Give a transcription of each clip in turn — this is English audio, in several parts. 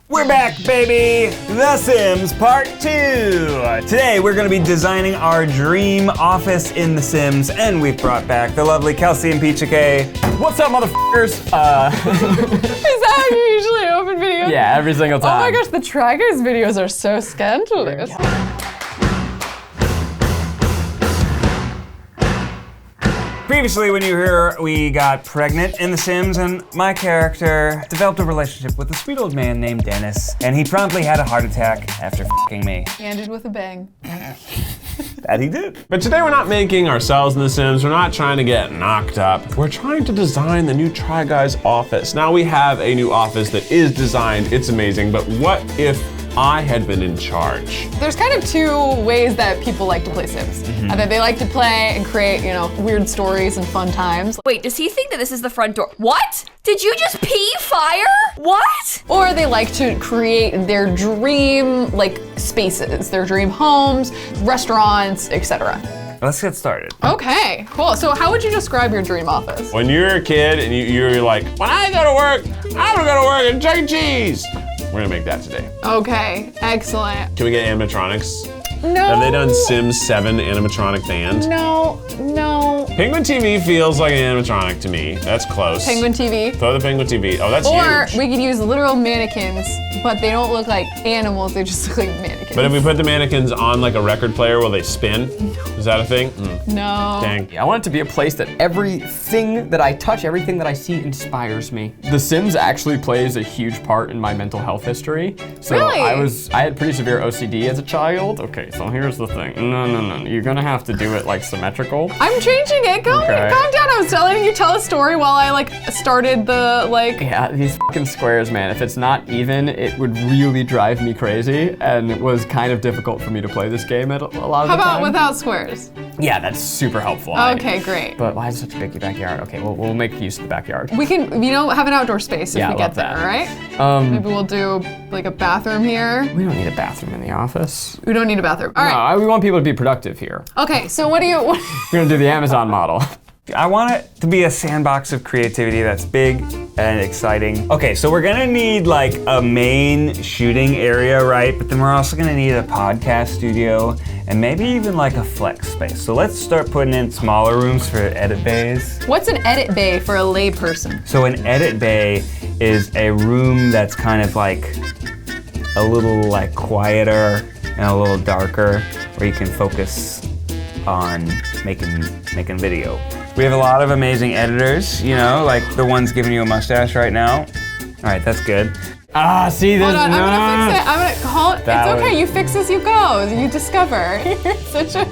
We're back, baby! The Sims Part 2! Today we're gonna be designing our dream office in The Sims, and we've brought back the lovely Kelsey and Peach K. What's up, motherfuckers? Is that how you usually open videos? Yeah, every single time. Oh my gosh, the Try Guys videos are so scandalous. Previously, when you were here, we got pregnant in The Sims, and my character developed a relationship with a sweet old man named Dennis, and he promptly had a heart attack after f***ing me. Ended with a bang. That he did. But today we're not making ourselves in The Sims. We're not trying to get knocked up. We're trying to design the new Try Guys office. Now we have a new office that is designed. It's amazing, but what if I had been in charge? There's kind of two ways that people like to play Sims. Either they like to play and create, weird stories and fun times. Wait, does he think that this is the front door? What? Did you just pee fire? What? Or they like to create their dream, spaces, their dream homes, restaurants, etc. Let's get started. Okay, cool. So how would you describe your dream office? When you're a kid and you're like, when I go to work, I'm gonna go to work at Chuck E. Cheese. We're gonna make that today. Okay, excellent. Can we get animatronics? No. Have they done Sims 7 animatronic band? No. Penguin TV feels like an animatronic to me. That's close. Penguin TV. Throw the Penguin TV. Oh, that's Or huge. we could use literal mannequins, but they don't look like animals, they just look like mannequins. But if we put the mannequins on like a record player, will they spin? Is that a thing? No. Dang. I want it to be a place that everything that I touch, everything that I see inspires me. The Sims actually plays a huge part in my mental health history. So Really? I had pretty severe OCD as a child. Okay, so here's the thing. No. You're gonna have to do it symmetrical. I'm changing it. Calm Okay. down. I was letting you tell a story while I started the Yeah, these fucking squares, man. If it's not even, it would really drive me crazy, and it was kind of difficult for me to play this game at a lot of How the time. about without squares? Yeah, that's super helpful. Okay, great. But why is it such a big backyard? Okay, we'll make use of the backyard. We can, have an outdoor space if Yeah, we I get love there, that. all right? Maybe we'll do a bathroom here. We don't need a bathroom in the office. We don't need a bathroom. All right. No, we want people to be productive here. Okay, so what do you, We're gonna do the Amazon model. I want it to be a sandbox of creativity that's big and exciting. Okay, so we're gonna need a main shooting area, right? But then we're also gonna need a podcast studio and maybe even a flex space. So let's start putting in smaller rooms for edit bays. what's an edit bay for a lay person? So an edit bay is a room that's kind of a little quieter and a little darker, where you can focus on making video. We have a lot of amazing editors, like the ones giving you a mustache right now. All right, that's good. See this? Hold on, I'm gonna fix it. I'm gonna call it. It's That okay, was- you fix as you go. You discover. You're such a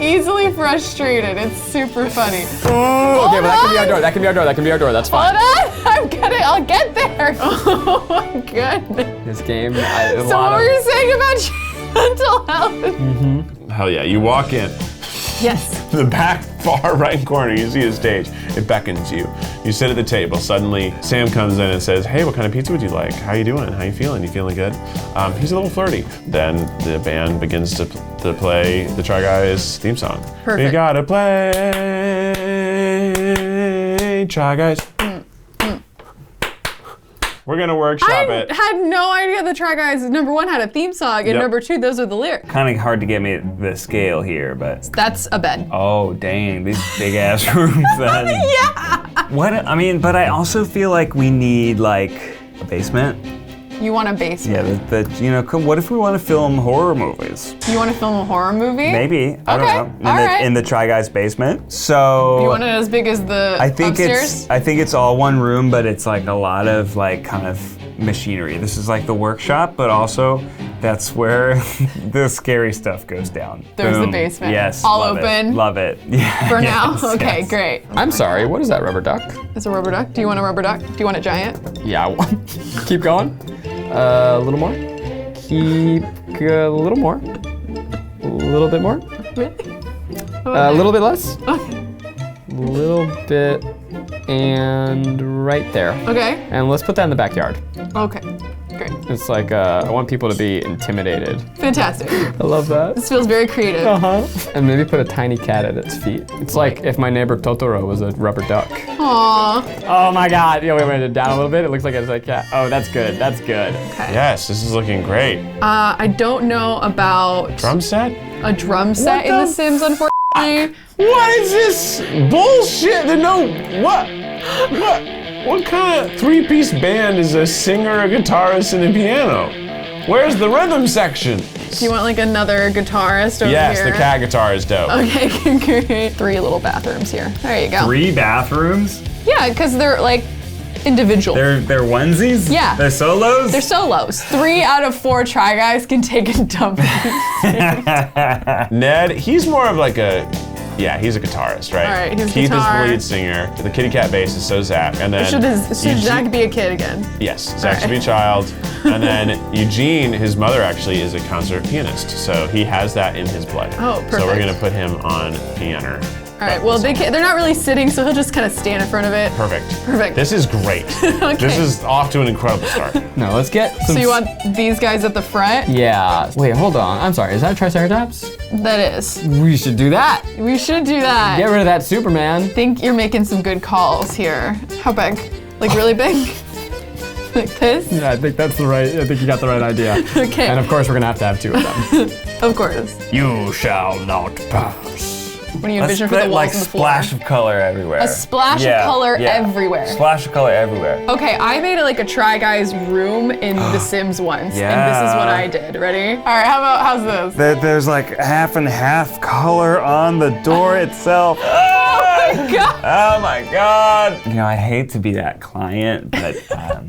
easily frustrated. It's super funny. Okay, but that can be our door. That can be our door. That can be our door. That's fine. Hold on, I'll get there. Oh my goodness. This game, So what were you saying about your mental health? Hell yeah, you walk in. Yes. The back far right corner, you see a stage. It beckons you. You sit at the table. Suddenly, Sam comes in and says, "Hey, what kind of pizza would you like? How you doing? How you feeling? You feeling good?" He's a little flirty. Then the band begins to play the Try Guys theme song. Perfect. We gotta play Try Guys. We're gonna workshop I it. had no idea the Try Guys, number one, had a theme song, and Yep. number two, those are the lyrics. Kind of hard to get me the scale here, but That's a bed. oh dang, these big ass rooms. Then. Yeah. But I also feel like we need a basement. You want a basement? Yeah, what if we want to film horror movies? You want to film a horror movie? Maybe. I Okay, don't know. all right. In the Try Guys basement. So You want it as big as the upstairs? I think it's all one room, but it's a lot of kind of machinery. This is the workshop, but also that's where the scary stuff goes down. There's the Boom. basement. Yes. All love it. open? Love it. Yeah. For now? yes, Okay, yes. great. I'm sorry, what is that rubber duck? It's a rubber duck. Do you want a rubber duck? Do you want it giant? Yeah, keep going. A little more. Keep a little more. A little bit more. A little bit less. A little bit, and right there. Okay. And let's put that in the backyard. Okay. Great. It's like I want people to be intimidated. Fantastic. I love that. This feels very creative. And maybe put a tiny cat at its feet. It's like if my neighbor Totoro was a rubber duck. Aww. Oh my God! Yeah, wait, down a little bit. It looks like it's a cat. Oh, that's good. That's good. Okay. Yes, this is looking great. I don't know about Drum set? a drum set in the The Sims, unfortunately. What is this bullshit? What kind of three-piece band is a singer, a guitarist, and a piano? Where's the rhythm section? Do you want like another guitarist over Yes, here? the cat guitar is dope. Okay, great. 3 little bathrooms here. There you go. 3 bathrooms? Yeah, because they're like individual. They're onesies? Yeah. They're solos? They're solos. 3 out of 4 Try Guys can take a dump. Ned, he's more of like he's a guitarist, right? All right, he's Keith guitar. is the lead singer. The kitty cat bass is so Zach. And then Should Zach be a kid again? Yes, Zach should be a child. And then Eugene, his mother actually is a concert pianist, so he has that in his blood. Oh, So we're perfect. gonna put him on piano. All right, well, they're not really sitting, so he'll just kind of stand in front of it. Perfect. Perfect. This is great. Okay. This is off to an incredible start. No, let's get some. So you want these guys at the front? Yeah. Wait, hold on. I'm sorry. Is that a Triceratops? That is. We should do that. We should do that. Get rid of that Superman. I think you're making some good calls here. How big? Like really big? Like this? Yeah, I think that's the right. I think you got the right idea. Okay. And of course, we're gonna have 2 of them. Of course. You shall not pass. What do you envision for the walls like and the floor? splash of color everywhere. A splash of color everywhere. Splash of color everywhere. Okay, I made it like a Try Guys room in The Sims once, and this is Yeah. what I did. Ready? All right, how's this? There's like half and half color on the door itself. Oh my god! Oh my god! You know, I hate to be that client, but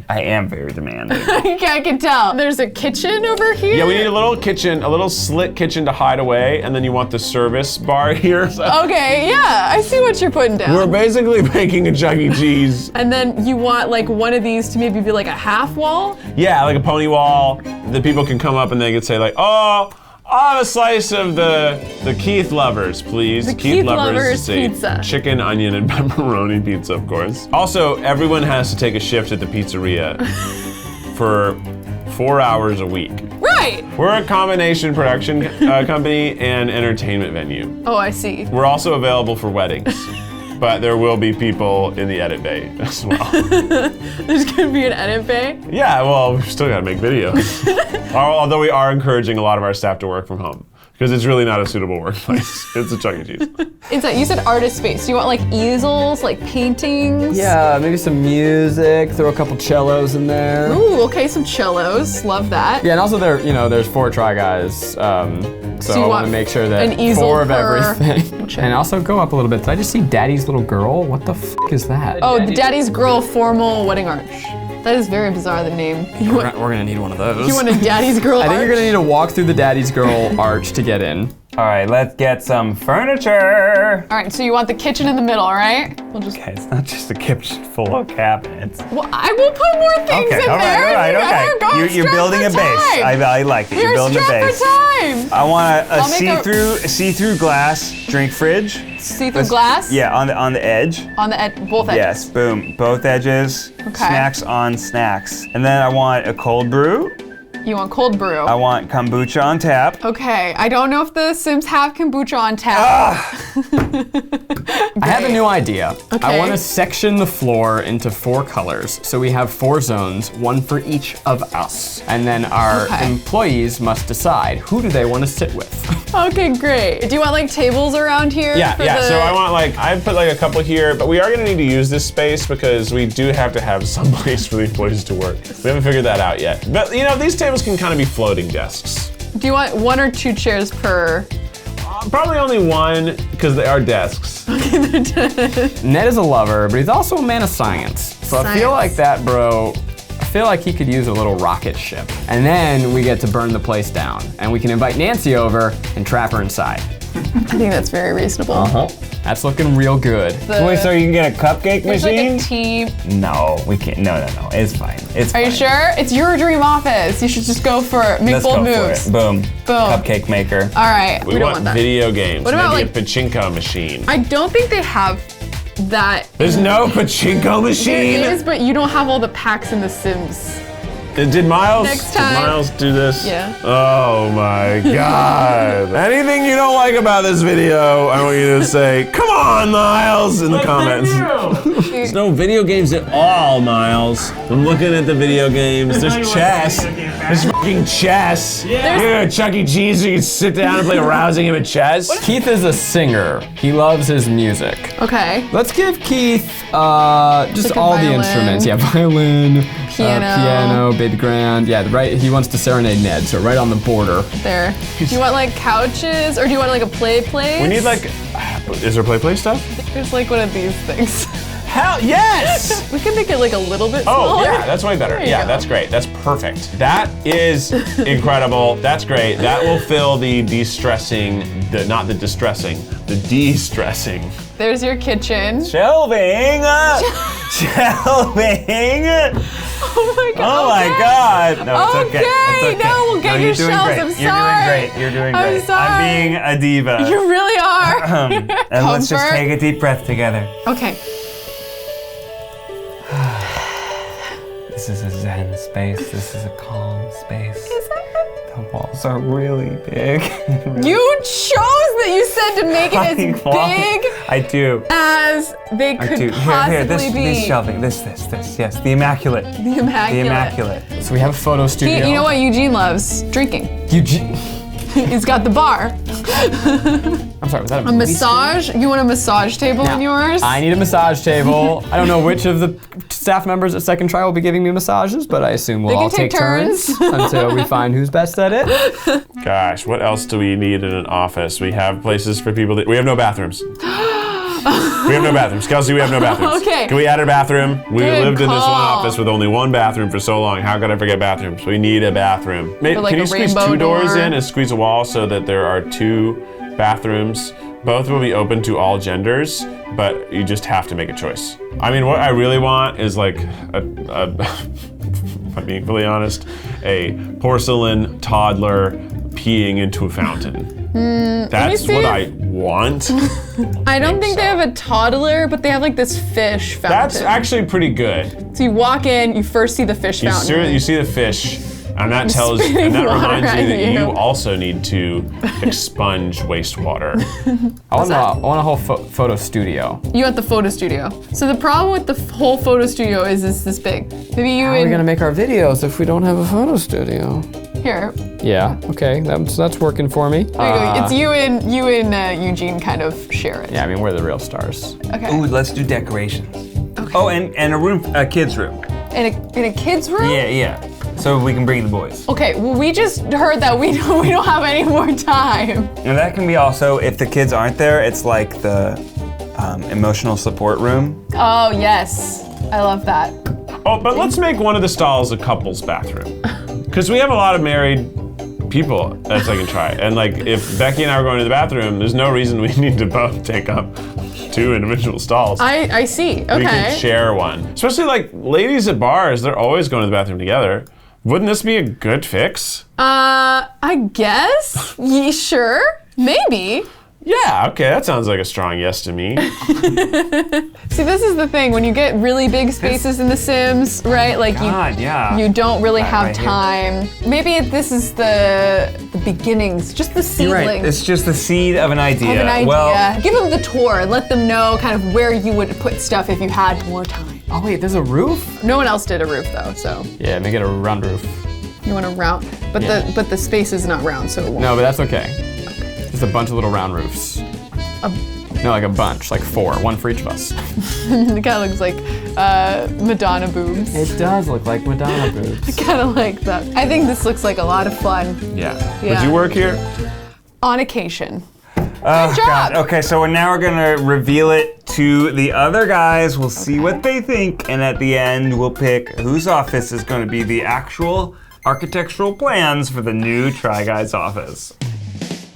I am very demanding. I can tell. There's a kitchen over here. Yeah, we need a little kitchen, a little slit kitchen to hide away, and then you want the service bar here. So Okay, yeah, I see what you're putting down. we're basically making a Chuck E. Cheese. And then you want like one of these to maybe be like a half wall? Yeah, like a pony wall. The people can come up and they can say like, oh, I'll have a slice of the Keith Lovers, please. The Keith Lovers is a pizza. chicken, onion, and pepperoni pizza, of course. Also, everyone has to take a shift at the pizzeria for 4 hours a week. Right! We're a combination production company and entertainment venue. Oh, I see. We're also available for weddings, but there will be people in the edit bay as well. There's gonna be an edit bay. Yeah, well, we've still got to make videos. Although we are encouraging a lot of our staff to work from home because it's really not a suitable workplace. It's a Chuck E. Cheese. Inside, you said artist space. Do you want like easels, like paintings? Yeah, maybe some music. Throw a couple cellos in there. Ooh, okay, some cellos. Love that. Yeah, and also there's 4 Try Guys. So you I want want to make sure that an easel 4 of per- everything. And also go up a little bit. Did I just see Daddy's Little Girl? What the f is that? Oh, the Daddy's Girl Formal Wedding Arch. That is very bizarre, the name. You we're want, gonna need one of those. you want a Daddy's Girl I think arch? you're gonna need to walk through the Daddy's Girl arch to get in. All right, let's get some furniture. All right, so you want the kitchen in the middle, right? We'll just. Okay, it's not just a kitchen full of cabinets. Well, I will put more things Okay, in all there. right, You guys are going You're strapped building a for base. time. I like it. You're building a strapped base. for time. I want a I'll make a- see-through glass drink fridge. See-through glass. Yeah, on the edge. On the both edges. Yes, boom, both edges. Okay. Snacks on snacks. And then I want a cold brew. You want cold brew. I want kombucha on tap. Okay, I don't know if the Sims have kombucha on tap. I have a new idea. Okay. I want to section the floor into 4 colors. So we have 4 zones, 1 for each of us. And then our Okay. employees must decide who do they want to sit with. Okay, great. Do you want like tables around here? Yeah, for yeah. the- So I want I put like a couple here, but we are gonna need to use this space because we do have to have some place for the employees to work. We haven't figured that out yet. But these tables can kind of be floating desks. Do you want 1 or 2 chairs per? Probably only 1 because they are desks. Ned is a lover, but he's also a man of science. So I feel Science. like that, bro. I feel like he could use a little rocket ship. And then we get to burn the place down. And we can invite Nancy over and trap her inside. I think that's very reasonable. That's looking real good. Wait, so you can get a cupcake There's like machine? a tea. No, we can't. No. It's fine. It's Are fine. you sure? It's your dream office. You should just go for it. Make Let's bold go moves. for it. Boom. Boom. Cupcake maker. All right, we, don't want want that. video games. What about, maybe like- a pachinko machine? I don't think they have that. There's no pachinko There machine. is, but you don't have all the packs in The Sims Did Miles? Next time. Did Miles do this? Yeah. Oh my God. Anything you don't like about this video, I want you to say, "Come on, Miles," in the comments. There's no video games at all, Miles. I'm looking at the video games. There's chess. There's fucking chess. Yeah. Chuck E. Cheese, so you can sit down and play a rousing game of chess. Keith is a singer. He loves his music. Okay. Let's give Keith just Like a all the violin. instruments. Yeah, violin, Piano. baby grand. Yeah, right. He wants to serenade Ned, so right on the border. There. Do you want like couches or do you want like a play place? We need like, is there play stuff? There's like one of these things. Hell yes! We can make it like a little bit Oh, smaller. yeah, that's way better. There you Yeah, go. that's great. That's perfect. That is incredible. That's great. That will fill the de-stressing, not the distressing, the de-stressing. There's your kitchen. Shelving! Shelving! Oh my god. Oh my God! No, it's okay. Okay, It's okay. no, we'll get no, your you're doing shelves. great. I'm You're sorry. doing great. You're doing I'm great. sorry. I'm being a diva. You really are. And let's just Comfort. take a deep breath together. Okay. This is a zen space. This is a calm space. The walls are really big. You chose that you said to make it as big I do. as they I could do. possibly Here, this be. shelving. This. Yes, the immaculate. The immaculate. The immaculate. So we have a photo studio. You know what Eugene loves? Drinking. Eugene. He's got the bar. I'm sorry, was that A massage? You want a massage table in yours? I need a massage table. I don't know which of the staff members at Second Try will be giving me massages, but I assume we'll They can all take take turns. until we find who's best at it. Gosh, what else do we need in an office? We have places for people we have no bathrooms. We have no bathrooms. Kelsey, we have no bathrooms. Okay. Can we add a bathroom? We Good lived in this one call. office with only one bathroom for so long. How could I forget bathrooms? We need a bathroom. With, like, Can a you squeeze rainbow two doors door. in and squeeze a wall so that there are two bathrooms? Both will be open to all genders, but you just have to make a choice. I mean, what I really want is like if I'm being fully honest, a porcelain toddler peeing into a fountain. That's see what it. I want. I don't think they have a toddler, but they have like this fish fountain. That's actually pretty good. So you walk in, you first see the fish You fountain. see the fish, and that spitting water reminds you at that you. you also need to expunge wastewater. I want a whole photo studio. You want the photo studio. So the problem with the whole photo studio is it's this big. Maybe you How are we and gonna make our videos if we don't have a photo studio? here. Yeah, okay, that's working for me. There you go. It's you and Eugene kind of share it. Yeah, I mean, we're the real stars. Okay. Ooh, let's do decorations. Okay. Oh, and a kid's room. In a kid's room? Yeah. So we can bring the boys. Okay, well we just heard that we don't have any more time. And that can be also, if the kids aren't there, it's like the emotional support room. Oh yes. I love that. Oh, but let's make one of the stalls a couple's bathroom. Because we have a lot of married people at Second Try. And like, if Becky and I were going to the bathroom, there's no reason we need to both take up two individual stalls. I see. Okay. We can share one. Especially like ladies at bars, they're always going to the bathroom together. Wouldn't this be a good fix? I guess. Sure. Maybe. Yeah, okay, that sounds like a strong yes to me. See, this is the thing. When you get really big spaces in The Sims, right? Like yeah. you don't really have right here. time. Maybe this is the beginnings, just the You're seedlings. right. It's just the seed of an idea. of an idea. Well, Give them the tour. Let them know kind of where you would put stuff if you had more time. Oh wait, there's a roof? No one else did a roof though, so Yeah, make it a round roof. you want a round. But Yeah. the space is not round, so it won't. No, but that's okay. Just a bunch of little round roofs. No, like a bunch, like 4, one for each of us. It kind of looks like Madonna boobs. It does look like Madonna boobs. Kind of like that. I think this looks like a lot of fun Yeah. Yeah. Would you work here? on occasion. oh job. God. Okay, so now we're gonna reveal it to the other guys. We'll see what they think, and at the end, we'll pick whose office is gonna be the actual architectural plans for the new Try Guys office.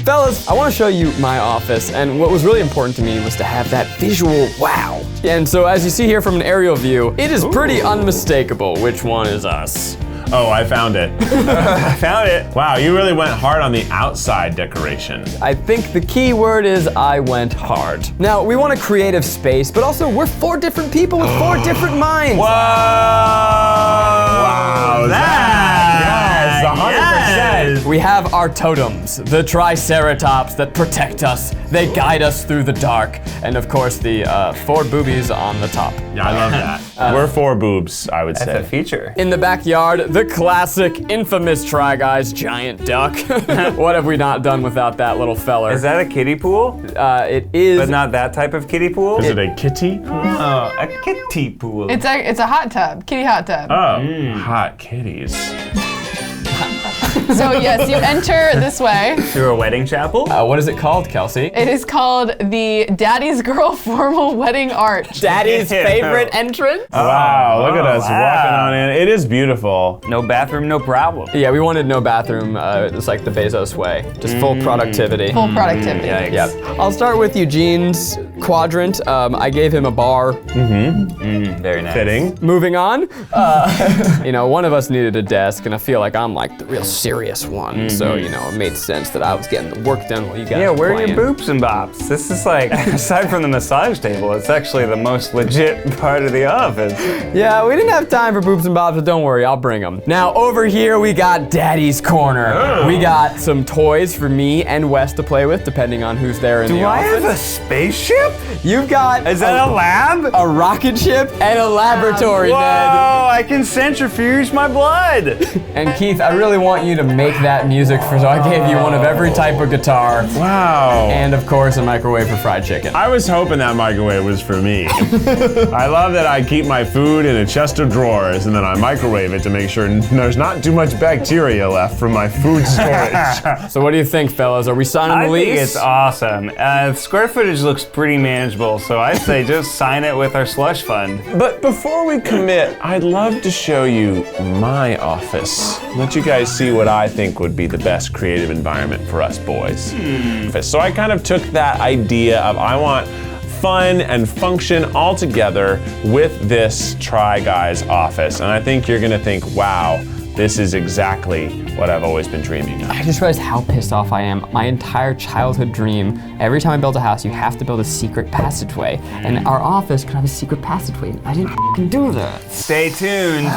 Fellas, I want to show you my office, and what was really important to me was to have that visual wow. And so as you see here from an aerial view, it is pretty unmistakable which one is us. Oh, I found it. I found it. Wow, you really went hard on the outside decoration. I think the key word is I went hard. Now, we want a creative space, but also we're 4 different people with 4 different minds. Whoa! Wow, That We have our totems, the Triceratops that protect us. They guide us through the dark. And of course, the 4 boobies on the top. Yeah, I love that. We're 4 boobs, I would That's say. a feature. In the backyard, the classic, infamous Try Guys giant duck. What have we not done without that little feller? Is that a kiddie pool? It is. But not that type of kiddie pool? Is it a kitty? Oh, a kitty pool. It's a hot tub, kitty hot tub. Oh, hot kitties. So yes, you enter this way. Through a wedding chapel? What is it called, Kelsey? It is called the Daddy's Girl Formal Wedding Arch. Daddy's favorite entrance? Wow, look at us walking on in. It is beautiful. No bathroom, no problem. Yeah, we wanted no bathroom. It's like the Bezos way. Just full productivity. Full productivity. Yikes. Yep. I'll start with Eugene's quadrant. I gave him a bar. Very nice. Fitting. Moving on. One of us needed a desk, and I feel like I'm like the real serious one. So, it made sense that I was getting the work done while you guys Yeah, were where are playing. your boobs and bops? This is like, aside from the massage table, it's actually the most legit part of the office. Yeah, we didn't have time for boobs and bobs, but don't worry, I'll bring them. Now, over here, we got Daddy's Corner. Oh. We got some toys for me and Wes to play with, depending on who's there in the Do I office. have a spaceship? You've got Is that a lab? a rocket ship and a laboratory, Whoa, Ned. I can centrifuge my blood. And Keith, I really want you to make that music so I gave you one of every type of guitar. Wow. And of course, a microwave for fried chicken. I was hoping that microwave was for me. I love that I keep my food in a chest of drawers and then I microwave it to make sure there's not too much bacteria left from my food storage. So what do you think, fellas? Are we signing I the lease? think it's awesome. Square footage looks pretty manageable, so I'd say just sign it with our slush fund. But before we commit, I'd love to show you my office. Let you guys see what I think would be the best creative environment for us boys. So I kind of took that idea of I want fun and function all together with this Try Guys office. And I think you're gonna think, wow, this is exactly what I've always been dreaming of. I just realized how pissed off I am. My entire childhood dream, every time I build a house, you have to build a secret passageway. And our office could have a secret passageway. I didn't f***ing do that. Stay tuned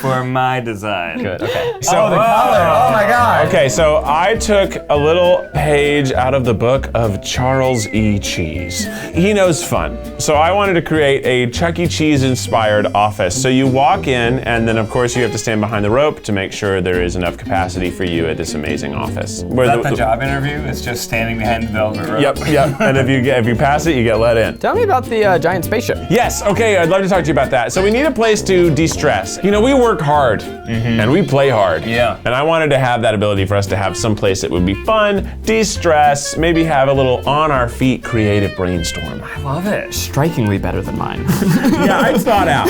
for my design. Good, okay. So, Oh my god. Okay, so I took a little page out of the book of Charles E. Cheese. He knows fun. So I wanted to create a Chuck E. Cheese inspired office. So you walk in, and then of course you have to stand behind the rope to make sure there is enough capacity for you at this amazing office. Where Is that the job interview? It's just standing behind the velvet rope. Yep. And if you pass it, you get let in. Tell me about the giant spaceship. Yes, okay, I'd love to talk to you about that. So we need a place to de-stress. We work hard and we play hard. Yeah. And I wanted to have that ability for us to have some place that would be fun, de-stress, maybe have a little on our feet creative brainstorm. I love it. Strikingly better than mine. Yeah, I thought out.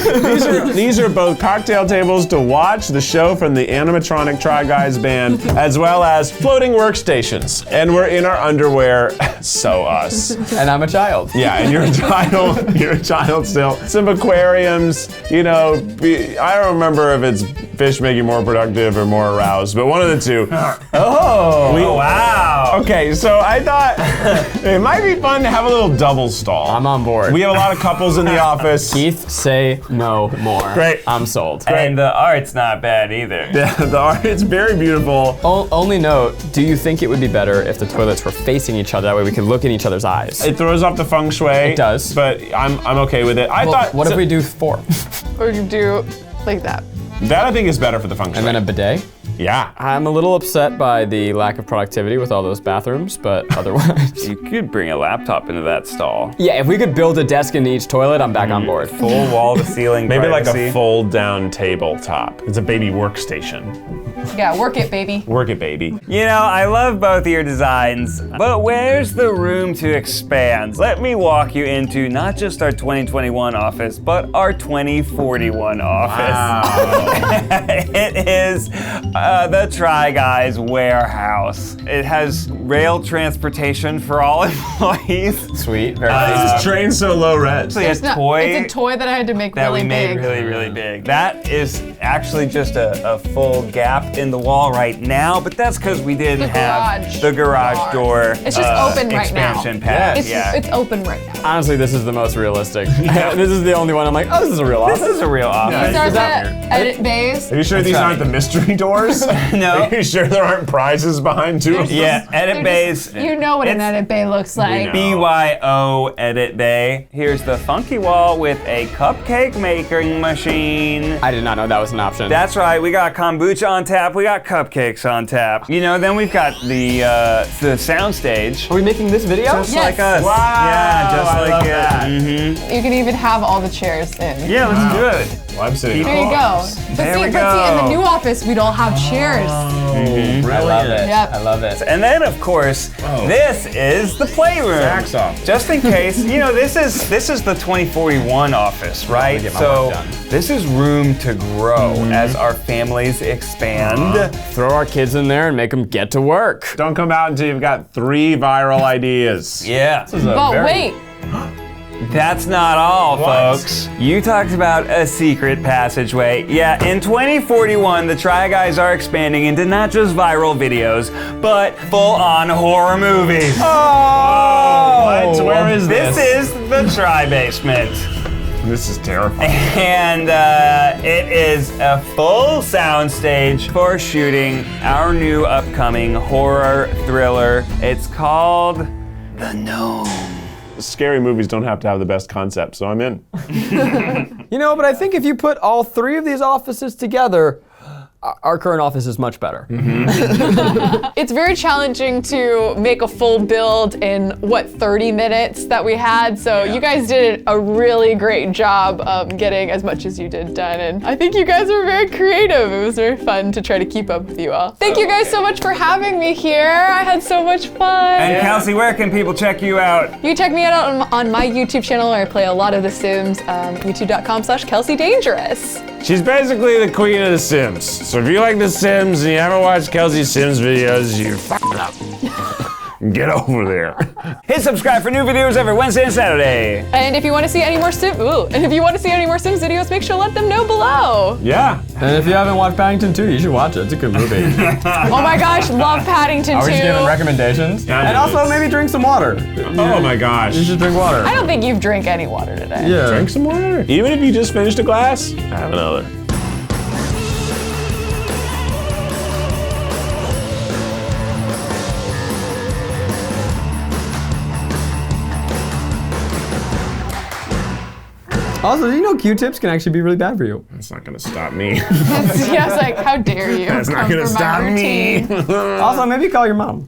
These are both cocktail tables to watch the show from the animatronic Try Guys band, as well as floating workstations. And we're in our underwear, so us. And I'm a child. Yeah, and you're a child still. Some aquariums, I don't remember if it's fish make you more productive or more aroused, but one of the two. Oh, wow. Okay, so I thought it might be fun to have a little double stall. I'm on board. We have a lot of couples in the office. Keith, say no more. Great. I'm sold. And the art's not bad either. The art, it's very beautiful. Only note, do you think it would be better if the toilets were facing each other? That way we could look in each other's eyes. It throws off the feng shui. It does. But I'm okay with it. What if we do 4? Or you do like that. That I think is better for the feng shui. And then a bidet? Yeah. I'm a little upset by the lack of productivity with all those bathrooms, but otherwise. You could bring a laptop into that stall. Yeah, if we could build a desk into each toilet, I'm back on board. Full wall to ceiling Maybe like privacy. a fold down tabletop. It's a baby workstation. Yeah, work it, baby. Work it, baby. I love both of your designs, but where's the room to expand? Let me walk you into not just our 2021 office, but our 2041 office. It is the Try Guys warehouse. It has rail transportation for all employees. Sweet, very This is train so low res. It's a toy It's a toy that I had to make that really we made big. really, really big. That is actually just a full gap up in the wall right now, but that's because we didn't have the garage door. It's just open right now. Expansion pad. It's open right now. Honestly, this is the most realistic. This is the only one I'm like, oh, this is a real office. This is a real office. These are the edit bays. Are you sure these aren't the mystery doors? No. Are you sure there aren't prizes behind two of them? Yeah, edit bays. You know what an edit bay looks like. BYO edit bay. Here's the funky wall with a cupcake making machine. I did not know that was an option. That's right, we got kombucha on tap, we got cupcakes on tap. You know, then we've got the sound stage. Are we making this video? Just Yes. like us. Wow, Yeah, just I like love it. that. You can even have all the chairs in. Yeah, let's do it. Well, I'm sitting There you go. There we But see, in go. the new office, we'd all have chairs. I love it. Yep. I love it. And then, of course, this is the playroom. Axe off. Just in case, you know, this is the 2041 office, right? get my So work done. this is room to grow as our families expand. Throw our kids in there and make them get to work. Don't come out until you've got 3 viral ideas. Yeah. But wait, That's not all, What? folks. You talked about a secret passageway. Yeah, in 2041, the Try Guys are expanding into not just viral videos, but full-on horror movies. What? Where is this? This is the Try Basement. This is terrifying. And it is a full soundstage for shooting our new upcoming horror thriller. It's called The Gnome. Scary movies don't have to have the best concept, so I'm in. You know, but I think if you put all 3 of these offices together, our current office is much better. it's very challenging to make a full build in 30 minutes that we had. So you guys did a really great job getting as much as you did done. And I think you guys were very creative. It was very fun to try to keep up with you all. Thank you guys so much for having me here. I had so much fun. And Kelsey, where can people check you out? You can check me out on my YouTube channel where I play a lot of The Sims, youtube.com/Kelsey Dangerous. She's basically the queen of The Sims. So if you like The Sims and you haven't watched Kelsey Sims videos, you're fucking up. Get over there. Hit subscribe for new videos every Wednesday and Saturday. And if you want to see any more Sims videos, make sure to let them know below. Yeah. And if you haven't watched Paddington 2, you should watch it. It's a good movie. Oh my gosh, love Paddington 2. Are we just giving recommendations? Yeah, And also maybe drink some water. Oh my gosh. You should drink water. I don't think you've drank any water today. Yeah. Drink some water. Even if you just finished a glass, have another. Also, do you know Q-tips can actually be really bad for you? That's not gonna stop me. Yeah, I was like, how dare you? That's not come gonna for my stop me. routine. Also, maybe call your mom.